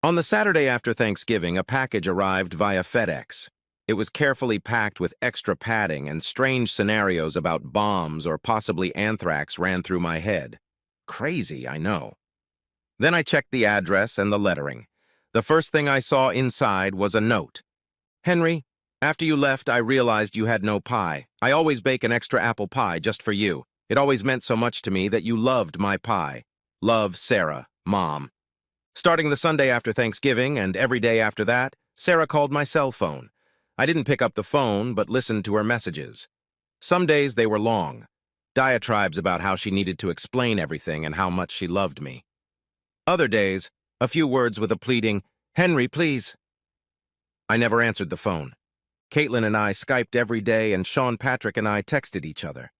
On the Saturday after Thanksgiving, a package arrived via FedEx. It was carefully packed with extra padding, and strange scenarios about bombs or possibly anthrax ran through my head. Crazy, I know. Then I checked the address and the lettering. The first thing I saw inside was a note. Henry, after you left, I realized you had no pie. I always bake an extra apple pie just for you. It always meant so much to me that you loved my pie. Love, Sarah, Mom. Starting the Sunday after Thanksgiving and every day after that, Sarah called my cell phone. I didn't pick up the phone, but listened to her messages. Some days they were long, diatribes about how she needed to explain everything and how much she loved me. Other days, a few words with a pleading, "Henry, please." I never answered the phone. Caitlin and I Skyped every day, and Sean Patrick and I texted each other.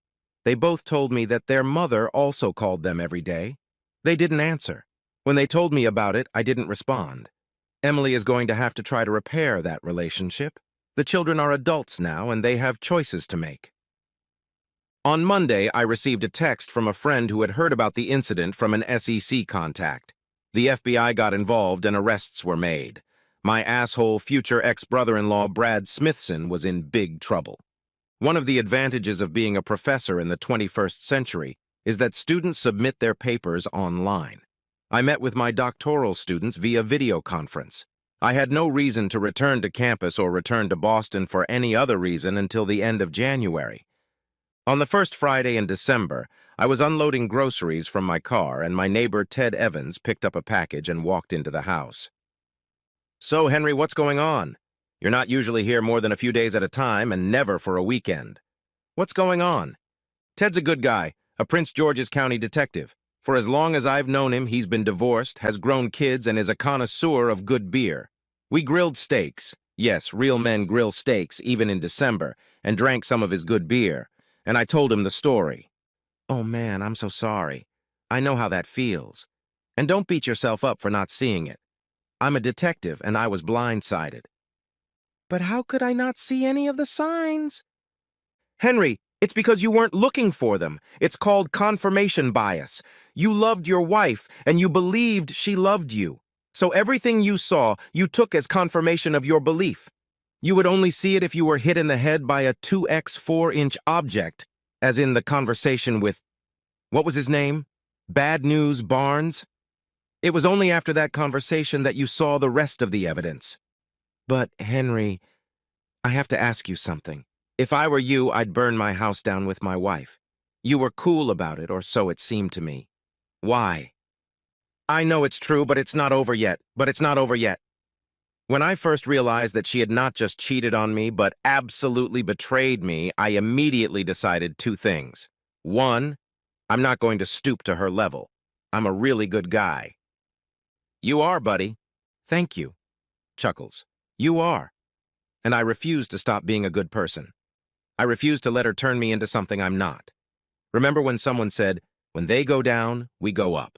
They both told me that their mother also called them every day. They didn't answer. When they told me about it, I didn't respond. Emily is going to have to try to repair that relationship. The children are adults now, and they have choices to make. On Monday, I received a text from a friend who had heard about the incident from an SEC contact. The FBI got involved and arrests were made. My asshole future ex-brother-in-law Brad Smithson was in big trouble. One of the advantages of being a professor in the 21st century is that students submit their papers online. I met with my doctoral students via video conference. I had no reason to return to campus or return to Boston for any other reason until the end of January. On the first Friday in December, I was unloading groceries from my car, and my neighbor Ted Evans picked up a package and walked into the house. "So, Henry, what's going on? You're not usually here more than a few days at a time and never for a weekend. What's going on?" "Ted's a good guy, a Prince George's County detective. For as long as I've known him, he's been divorced, has grown kids, and is a connoisseur of good beer. We grilled steaks. Yes, real men grill steaks, even in December, and drank some of his good beer. And I told him the story." "Oh, man, I'm so sorry. I know how that feels. And don't beat yourself up for not seeing it. I'm a detective, and I was blindsided." "But how could I not see any of the signs?" "Henry, it's because you weren't looking for them. It's called confirmation bias. You loved your wife, and you believed she loved you. So everything you saw, you took as confirmation of your belief. You would only see it if you were hit in the head by a 2x 4-inch object, as in the conversation with, what was his name? Bad News Barnes? It was only after that conversation that you saw the rest of the evidence." "But, Henry, I have to ask you something. If I were you, I'd burn my house down with my wife. You were cool about it, or so it seemed to me. Why?" "I know it's true, but it's not over yet. When I first realized that she had not just cheated on me, but absolutely betrayed me, I immediately decided two things. One, I'm not going to stoop to her level. I'm a really good guy." "You are, buddy." "Thank you." Chuckles. "You are." And I refuse to stop being a good person. I refuse to let her turn me into something I'm not. Remember when someone said, "When they go down, we go up"?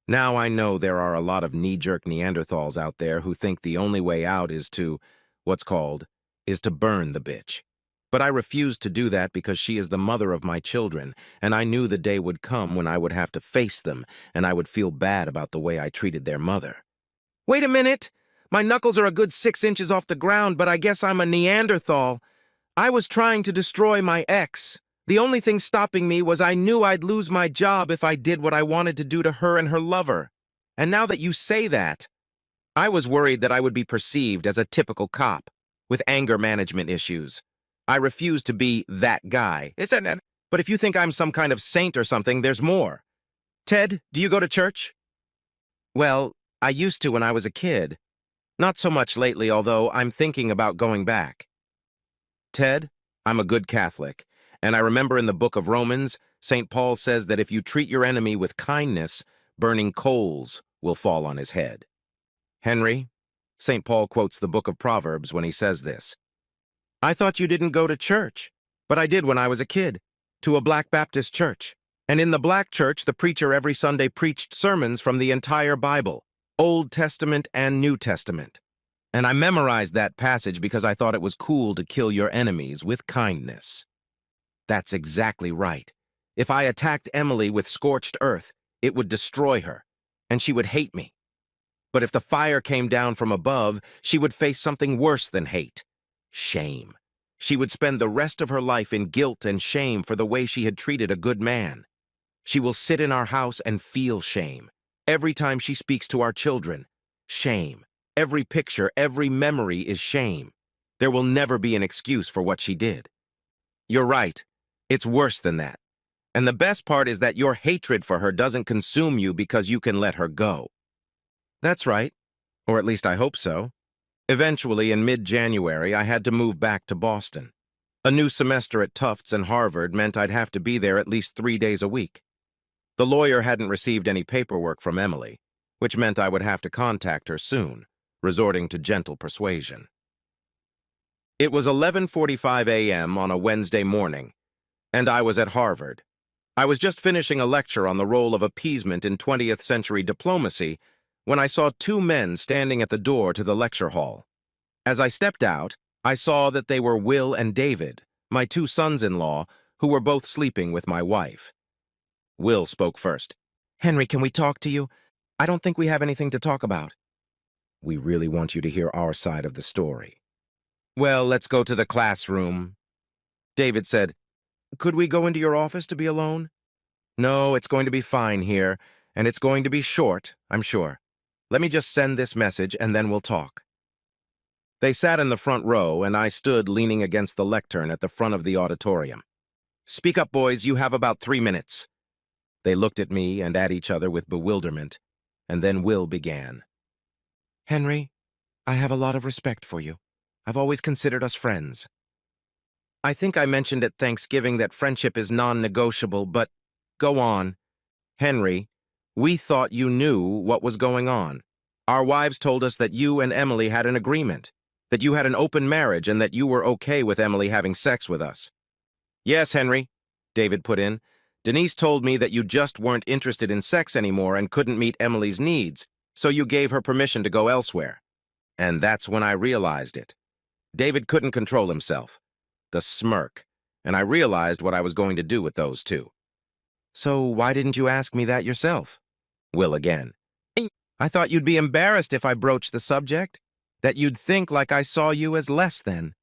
Now I know there are a lot of knee-jerk Neanderthals out there who think the only way out is to burn the bitch. But I refused to do that because she is the mother of my children, and I knew the day would come when I would have to face them, and I would feel bad about the way I treated their mother. "Wait a minute! My knuckles are a good 6 inches off the ground, but I guess I'm a Neanderthal. I was trying to destroy my ex. The only thing stopping me was I knew I'd lose my job if I did what I wanted to do to her and her lover. And now that you say that, I was worried that I would be perceived as a typical cop with anger management issues. I refuse to be that guy. Isn't it? But if you think I'm some kind of saint or something, there's more. Ted, do you go to church? Well, I used to when I was a kid. Not so much lately, although I'm thinking about going back. Ted, I'm a good Catholic, and I remember in the book of Romans, St. Paul says that if you treat your enemy with kindness, burning coals will fall on his head. Henry, St. Paul quotes the book of Proverbs when he says this. I thought you didn't go to church, but I did when I was a kid, to a Black Baptist church. And in the black church, the preacher every Sunday preached sermons from the entire Bible, Old Testament and New Testament. And I memorized that passage because I thought it was cool to kill your enemies with kindness. That's exactly right. If I attacked Emily with scorched earth, it would destroy her, and she would hate me. But if the fire came down from above, she would face something worse than hate. Shame. She would spend the rest of her life in guilt and shame for the way she had treated a good man. She will sit in our house and feel shame. Every time she speaks to our children, shame. Every picture, every memory is shame. There will never be an excuse for what she did. You're right. It's worse than that. And the best part is that your hatred for her doesn't consume you because you can let her go. That's right. Or at least I hope so. Eventually, in mid-January, I had to move back to Boston. A new semester at Tufts and Harvard meant I'd have to be there at least 3 days a week. The lawyer hadn't received any paperwork from Emily, which meant I would have to contact her soon, resorting to gentle persuasion. It was 11:45 a.m. on a Wednesday morning, and I was at Harvard. I was just finishing a lecture on the role of appeasement in 20th century diplomacy when I saw 2 men standing at the door to the lecture hall. As I stepped out, I saw that they were Will and David, my 2 sons-in-law, who were both sleeping with my wife. Will spoke first. Henry, can we talk to you? I don't think we have anything to talk about. We really want you to hear our side of the story. Well, let's go to the classroom. David said, Could we go into your office to be alone? No, it's going to be fine here, and it's going to be short, I'm sure. Let me just send this message, and then we'll talk. They sat in the front row, and I stood leaning against the lectern at the front of the auditorium. Speak up, boys, you have about 3 minutes. They looked at me and at each other with bewilderment, and then Will began. Henry, I have a lot of respect for you. I've always considered us friends. I think I mentioned at Thanksgiving that friendship is non-negotiable, but go on. Henry, we thought you knew what was going on. Our wives told us that you and Emily had an agreement, that you had an open marriage and that you were okay with Emily having sex with us. Yes, Henry, David put in. Denise told me that you just weren't interested in sex anymore and couldn't meet Emily's needs, so you gave her permission to go elsewhere. And that's when I realized it. David couldn't control himself. The smirk. And I realized what I was going to do with those 2. So why didn't you ask me that yourself? Will again. I thought you'd be embarrassed if I broached the subject, that you'd think like I saw you as less than.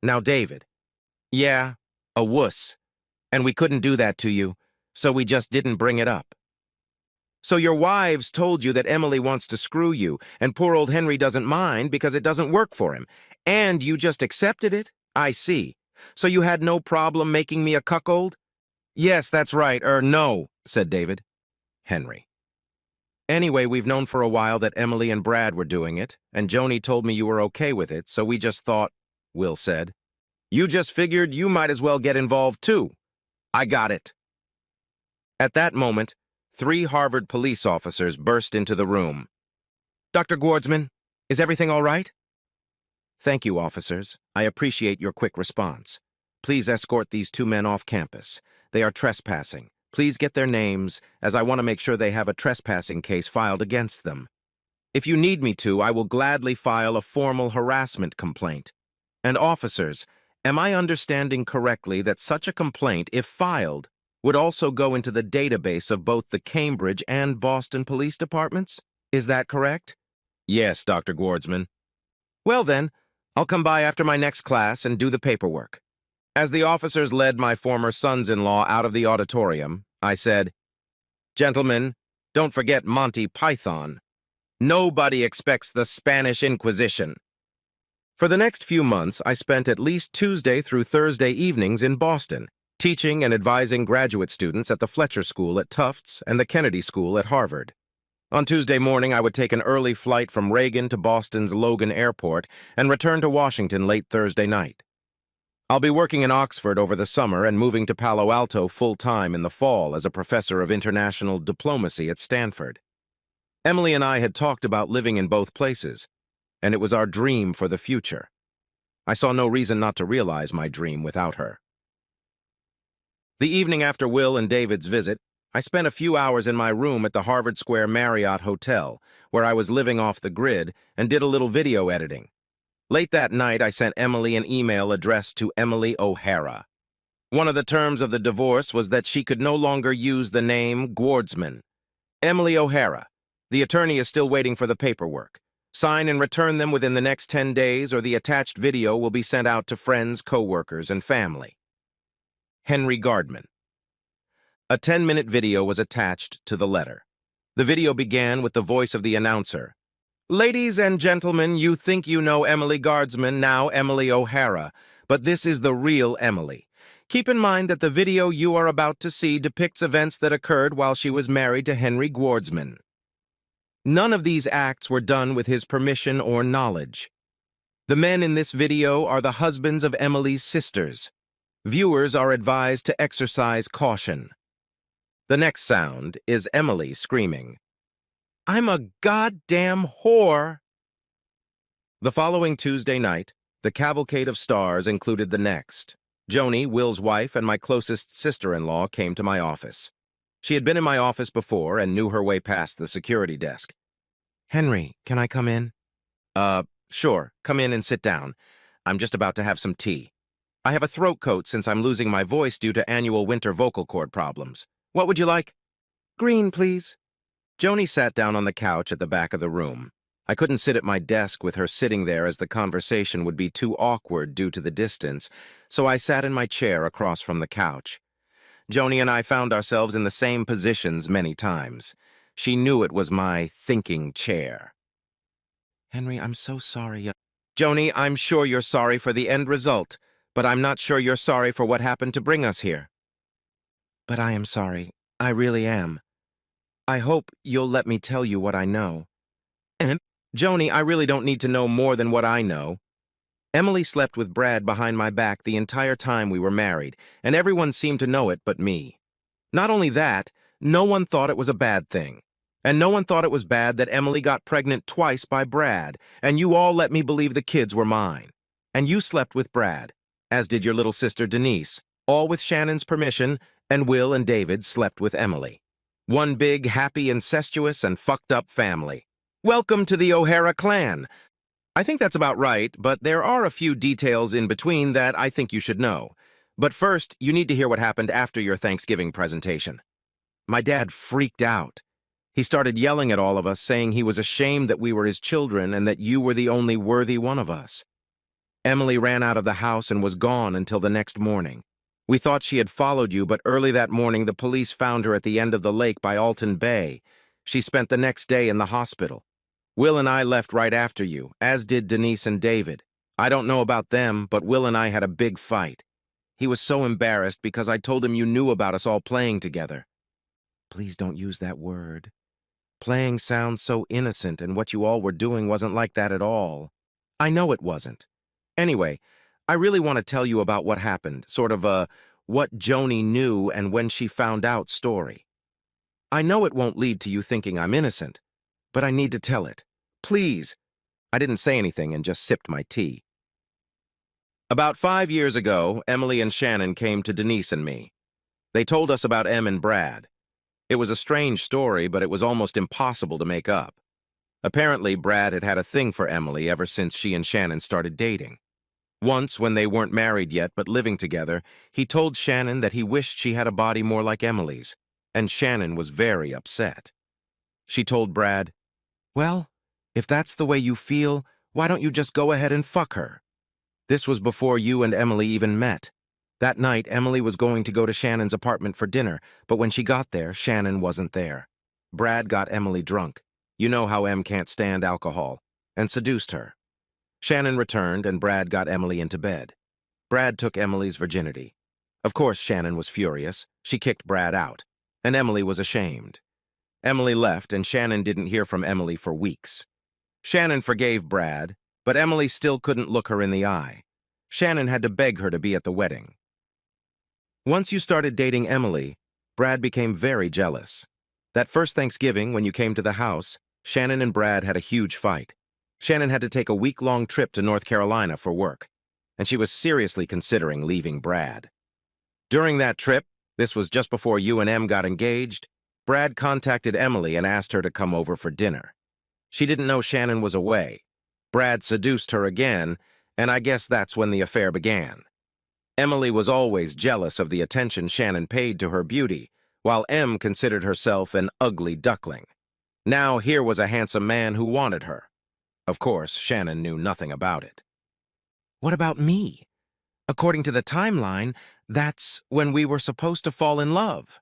Now, David. Yeah, a wuss. And we couldn't do that to you, so we just didn't bring it up. So your wives told you that Emily wants to screw you, and poor old Henry doesn't mind because it doesn't work for him, and you just accepted it? I see. So you had no problem making me a cuckold? Yes, that's right, no, said David. Henry. Anyway, we've known for a while that Emily and Brad were doing it, and Joni told me you were okay with it, so we just thought, Will said. You just figured you might as well get involved too. I got it. At that moment, 3 Harvard police officers burst into the room. Dr. Gwardsman, is everything all right? Thank you, officers. I appreciate your quick response. Please escort these 2 men off campus. They are trespassing. Please get their names, as I want to make sure they have a trespassing case filed against them. If you need me to, I will gladly file a formal harassment complaint. And officers, am I understanding correctly that such a complaint, if filed, would also go into the database of both the Cambridge and Boston police departments? Is that correct? Yes, Dr. Gwardsman. Well then, I'll come by after my next class and do the paperwork. As the officers led my former sons-in-law out of the auditorium, I said, "Gentlemen, don't forget Monty Python. Nobody expects the Spanish Inquisition." For the next few months, I spent at least Tuesday through Thursday evenings in Boston, teaching and advising graduate students at the Fletcher School at Tufts and the Kennedy School at Harvard. On Tuesday morning, I would take an early flight from Reagan to Boston's Logan Airport and return to Washington late Thursday night. I'll be working in Oxford over the summer and moving to Palo Alto full-time in the fall as a professor of international diplomacy at Stanford. Emily and I had talked about living in both places, and it was our dream for the future. I saw no reason not to realize my dream without her. The evening after Will and David's visit, I spent a few hours in my room at the Harvard Square Marriott Hotel, where I was living off the grid, and did a little video editing. Late that night, I sent Emily an email addressed to Emily O'Hara. One of the terms of the divorce was that she could no longer use the name Gwardsman. Emily O'Hara. The attorney is still waiting for the paperwork. Sign and return them within the next 10 days, or the attached video will be sent out to friends, co-workers, and family. Henry Gardman. A 10-minute video was attached to the letter. The video began with the voice of the announcer. "Ladies and gentlemen, you think you know Emily Gwardsman, now Emily O'Hara, but this is the real Emily. Keep in mind that the video you are about to see depicts events that occurred while she was married to Henry Gwardsman. None of these acts were done with his permission or knowledge. The men in this video are the husbands of Emily's sisters. Viewers are advised to exercise caution." The next sound is Emily screaming, "I'm a goddamn whore!" The following Tuesday night, the cavalcade of stars included the next. Joni, Will's wife, and my closest sister-in-law came to my office. She had been in my office before and knew her way past the security desk. "Henry, can I come in?" Sure, come in and sit down. I'm just about to have some tea. I have a throat coat since I'm losing my voice due to annual winter vocal cord problems. What would you like?" "Green, please." Joni sat down on the couch at the back of the room. I couldn't sit at my desk with her sitting there as the conversation would be too awkward due to the distance, so I sat in my chair across from the couch. Joni and I found ourselves in the same positions many times. She knew it was my thinking chair. "Henry, I'm so sorry." "Joni, I'm sure you're sorry for the end result, but I'm not sure you're sorry for what happened to bring us here." "But I am sorry. I really am. I hope you'll let me tell you what I know." "Joni, I really don't need to know more than what I know. Emily slept with Brad behind my back the entire time we were married, and everyone seemed to know it but me. Not only that, no one thought it was a bad thing. And no one thought it was bad that Emily got pregnant twice by Brad, and you all let me believe the kids were mine. And you slept with Brad, as did your little sister Denise, all with Shannon's permission, and Will and David slept with Emily. One big, happy, incestuous, and fucked-up family. Welcome to the O'Hara clan. I think that's about right, but there are a few details in between that I think you should know. But first, you need to hear what happened after your Thanksgiving presentation. My dad freaked out. He started yelling at all of us, saying he was ashamed that we were his children and that you were the only worthy one of us. Emily ran out of the house and was gone until the next morning. We thought she had followed you, but early that morning the police found her at the end of the lake by Alton Bay. She spent the next day in the hospital. Will and I left right after you, as did Denise and David. I don't know about them, but Will and I had a big fight. He was so embarrassed because I told him you knew about us all playing together. Please don't use that word. Playing sounds so innocent, and what you all were doing wasn't like that at all. I know it wasn't. Anyway, I really want to tell you about what happened, sort of a what Joni knew and when she found out story. I know it won't lead to you thinking I'm innocent, but I need to tell it. Please. I didn't say anything and just sipped my tea. About 5 years ago, Emily and Shannon came to Denise and me. They told us about Em and Brad. It was a strange story, but it was almost impossible to make up. Apparently, Brad had had a thing for Emily ever since she and Shannon started dating. Once, when they weren't married yet but living together, he told Shannon that he wished she had a body more like Emily's, and Shannon was very upset. She told Brad, "Well, If that's the way you feel, why don't you just go ahead and fuck her? This was before you and Emily even met. That night, Emily was going to go to Shannon's apartment for dinner, but when she got there, Shannon wasn't there. Brad got Emily drunk. You know how Em can't stand alcohol, and seduced her. Shannon returned, and Brad got Emily into bed. Brad took Emily's virginity. Of course, Shannon was furious. She kicked Brad out, and Emily was ashamed. Emily left, and Shannon didn't hear from Emily for weeks. Shannon forgave Brad, but Emily still couldn't look her in the eye. Shannon had to beg her to be at the wedding. Once you started dating Emily, Brad became very jealous. That first Thanksgiving, when you came to the house, Shannon and Brad had a huge fight. Shannon had to take a week-long trip to North Carolina for work, and she was seriously considering leaving Brad. During that trip, this was just before you and Em got engaged, Brad contacted Emily and asked her to come over for dinner. She didn't know Shannon was away. Brad seduced her again, and I guess that's when the affair began. Emily was always jealous of the attention Shannon paid to her beauty, while Em considered herself an ugly duckling. Now here was a handsome man who wanted her. Of course, Shannon knew nothing about it. What about me? According to the timeline, that's when we were supposed to fall in love.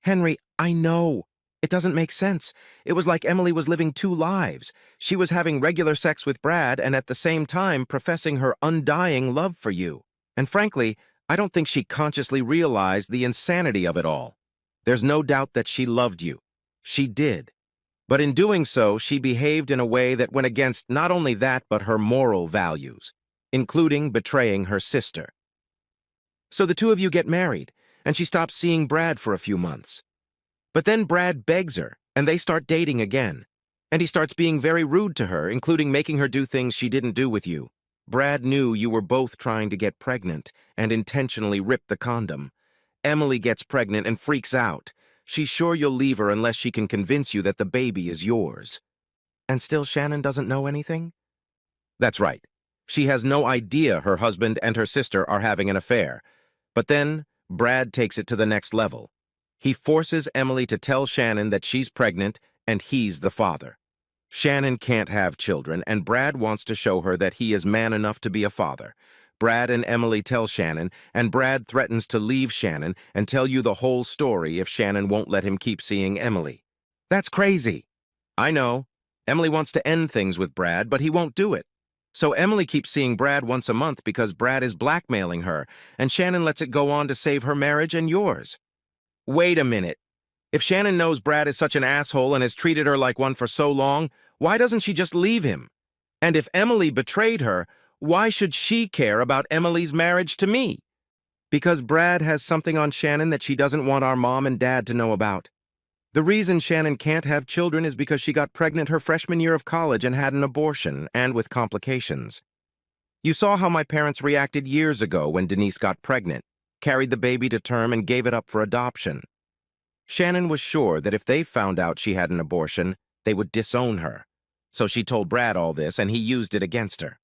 Henry, I know. It doesn't make sense. It was like Emily was living two lives. She was having regular sex with Brad and at the same time professing her undying love for you. And frankly, I don't think she consciously realized the insanity of it all. There's no doubt that she loved you. She did. But in doing so, she behaved in a way that went against not only that but her moral values, including betraying her sister. So the two of you get married, and she stops seeing Brad for a few months. But then Brad begs her, and they start dating again. And he starts being very rude to her, including making her do things she didn't do with you. Brad knew you were both trying to get pregnant and intentionally ripped the condom. Emily gets pregnant and freaks out. She's sure you'll leave her unless she can convince you that the baby is yours. And still Shannon doesn't know anything? That's right. She has no idea her husband and her sister are having an affair. But then Brad takes it to the next level. He forces Emily to tell Shannon that she's pregnant and he's the father. Shannon can't have children, and Brad wants to show her that he is man enough to be a father. Brad and Emily tell Shannon, and Brad threatens to leave Shannon and tell you the whole story if Shannon won't let him keep seeing Emily. That's crazy. I know. Emily wants to end things with Brad, but he won't do it. So Emily keeps seeing Brad once a month because Brad is blackmailing her, and Shannon lets it go on to save her marriage and yours. Wait a minute. If Shannon knows Brad is such an asshole and has treated her like one for so long, why doesn't she just leave him? And if Emily betrayed her, why should she care about Emily's marriage to me? Because Brad has something on Shannon that she doesn't want our mom and dad to know about. The reason Shannon can't have children is because she got pregnant her freshman year of college and had an abortion, and with complications. You saw how my parents reacted years ago when Denise got pregnant, carried the baby to term, and gave it up for adoption. Shannon was sure that if they found out she had an abortion, they would disown her. So she told Brad all this, and he used it against her.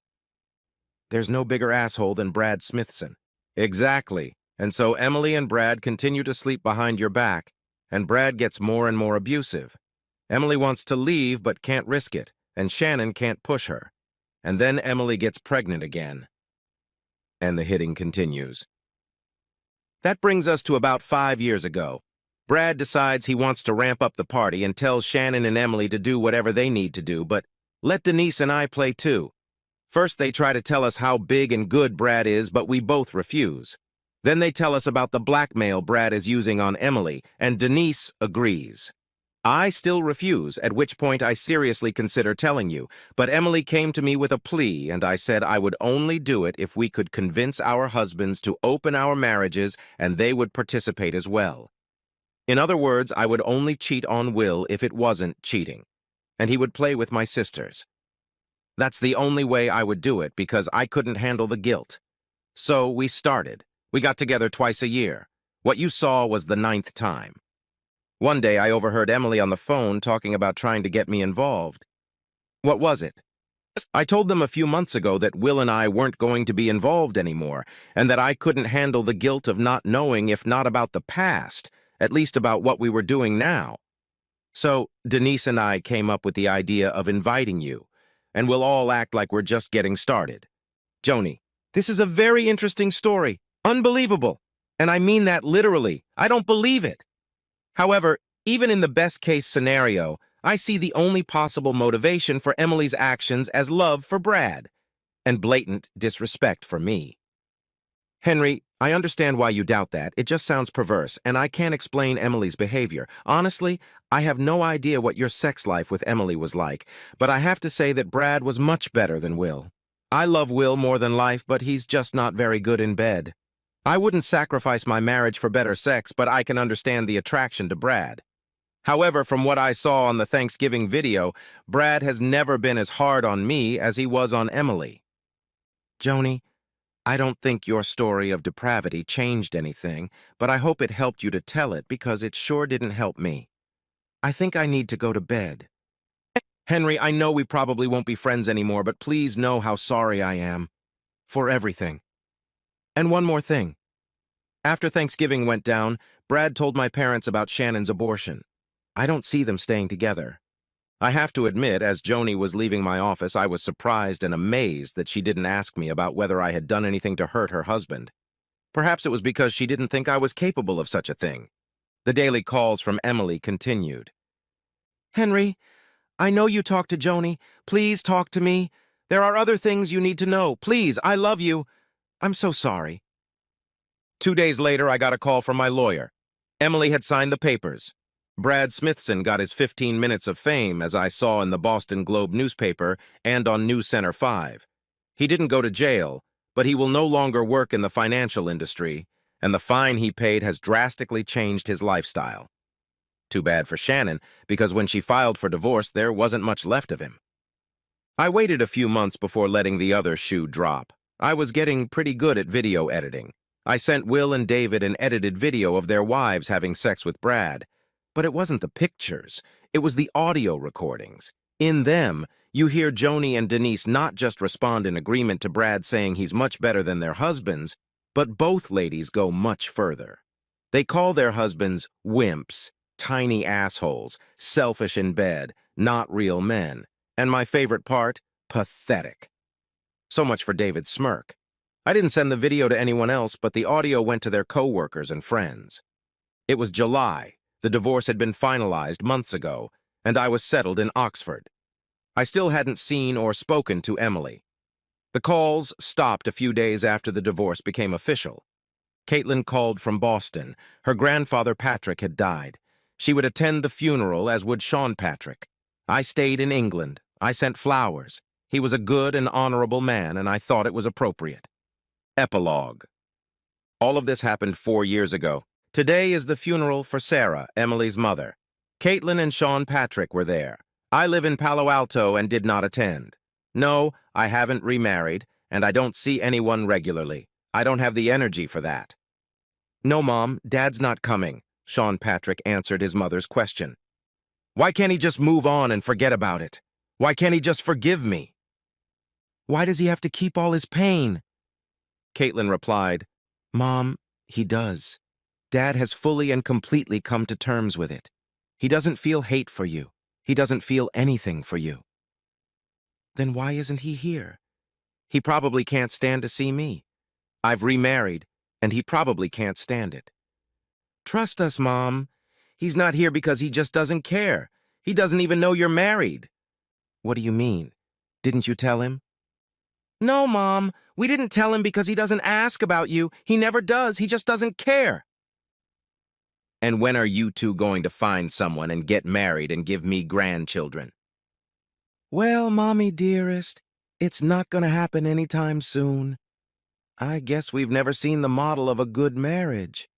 There's no bigger asshole than Brad Smithson. Exactly. And so Emily and Brad continue to sleep behind your back, and Brad gets more and more abusive. Emily wants to leave but can't risk it, and Shannon can't push her. And then Emily gets pregnant again. And the hitting continues. That brings us to about 5 years ago. Brad decides he wants to ramp up the party and tells Shannon and Emily to do whatever they need to do, but let Denise and I play too. First, they try to tell us how big and good Brad is, but we both refuse. Then they tell us about the blackmail Brad is using on Emily, and Denise agrees. I still refuse, at which point I seriously consider telling you, but Emily came to me with a plea, and I said I would only do it if we could convince our husbands to open our marriages and they would participate as well. In other words, I would only cheat on Will if it wasn't cheating, and he would play with my sisters. That's the only way I would do it because I couldn't handle the guilt. So we started. We got together twice a year. What you saw was the 9th time. One day I overheard Emily on the phone talking about trying to get me involved. What was it? I told them a few months ago that Will and I weren't going to be involved anymore, and that I couldn't handle the guilt of not knowing, if not about the past, at least about what we were doing now. So, Denise and I came up with the idea of inviting you, and we'll all act like we're just getting started. Joni, this is a very interesting story. Unbelievable. And I mean that literally. I don't believe it. However, even in the best-case scenario, I see the only possible motivation for Emily's actions as love for Brad, and blatant disrespect for me. Henry, I understand why you doubt that. It just sounds perverse, and I can't explain Emily's behavior. Honestly, I have no idea what your sex life with Emily was like, but I have to say that Brad was much better than Will. I love Will more than life, but he's just not very good in bed. I wouldn't sacrifice my marriage for better sex, but I can understand the attraction to Brad. However, from what I saw on the Thanksgiving video, Brad has never been as hard on me as he was on Emily. Joni, I don't think your story of depravity changed anything, but I hope it helped you to tell it because it sure didn't help me. I think I need to go to bed. Henry, I know we probably won't be friends anymore, but please know how sorry I am. For everything. And one more thing. After Thanksgiving went down, Brad told my parents about Shannon's abortion. I don't see them staying together. I have to admit, as Joni was leaving my office, I was surprised and amazed that she didn't ask me about whether I had done anything to hurt her husband. Perhaps it was because she didn't think I was capable of such a thing. The daily calls from Emily continued. Henry, I know you talked to Joni. Please talk to me. There are other things you need to know. Please, I love you. I'm so sorry. 2 days later, I got a call from my lawyer. Emily had signed the papers. Brad Smithson got his 15 minutes of fame, as I saw in the Boston Globe newspaper and on News Center 5. He didn't go to jail, but he will no longer work in the financial industry, and the fine he paid has drastically changed his lifestyle. Too bad for Shannon, because when she filed for divorce, there wasn't much left of him. I waited a few months before letting the other shoe drop. I was getting pretty good at video editing. I sent Will and David an edited video of their wives having sex with Brad. But it wasn't the pictures, it was the audio recordings. In them, you hear Joni and Denise not just respond in agreement to Brad saying he's much better than their husbands, but both ladies go much further. They call their husbands wimps, tiny assholes, selfish in bed, not real men, and my favorite part, pathetic. So much for David's smirk. I didn't send the video to anyone else, but the audio went to their co-workers and friends. It was July. The divorce had been finalized months ago, and I was settled in Oxford. I still hadn't seen or spoken to Emily. The calls stopped a few days after the divorce became official. Caitlin called from Boston. Her grandfather Patrick had died. She would attend the funeral, as would Sean Patrick. I stayed in England. I sent flowers. He was a good and honorable man, and I thought it was appropriate. Epilogue. All of this happened 4 years ago. Today is the funeral for Sarah, Emily's mother. Caitlin and Sean Patrick were there. I live in Palo Alto and did not attend. No, I haven't remarried, and I don't see anyone regularly. I don't have the energy for that. No, Mom, Dad's not coming, Sean Patrick answered his mother's question. Why can't he just move on and forget about it? Why can't he just forgive me? Why does he have to keep all his pain? Caitlin replied, Mom, he does. Dad has fully and completely come to terms with it. He doesn't feel hate for you. He doesn't feel anything for you. Then why isn't he here? He probably can't stand to see me. I've remarried, and he probably can't stand it. Trust us, Mom. He's not here because he just doesn't care. He doesn't even know you're married. What do you mean? Didn't you tell him? No, Mom. We didn't tell him because he doesn't ask about you. He never does. He just doesn't care. And when are you two going to find someone and get married and give me grandchildren? Well, Mommy dearest, it's not going to happen anytime soon. I guess we've never seen the model of a good marriage.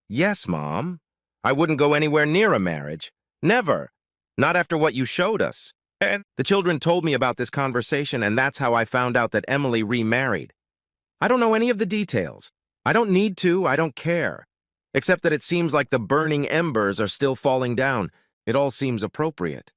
Yes, Mom. I wouldn't go anywhere near a marriage. Never. Not after what you showed us. And the children told me about this conversation, and that's how I found out that Emily remarried. I don't know any of the details. I don't need to. I don't care. Except that it seems like the burning embers are still falling down. It all seems appropriate.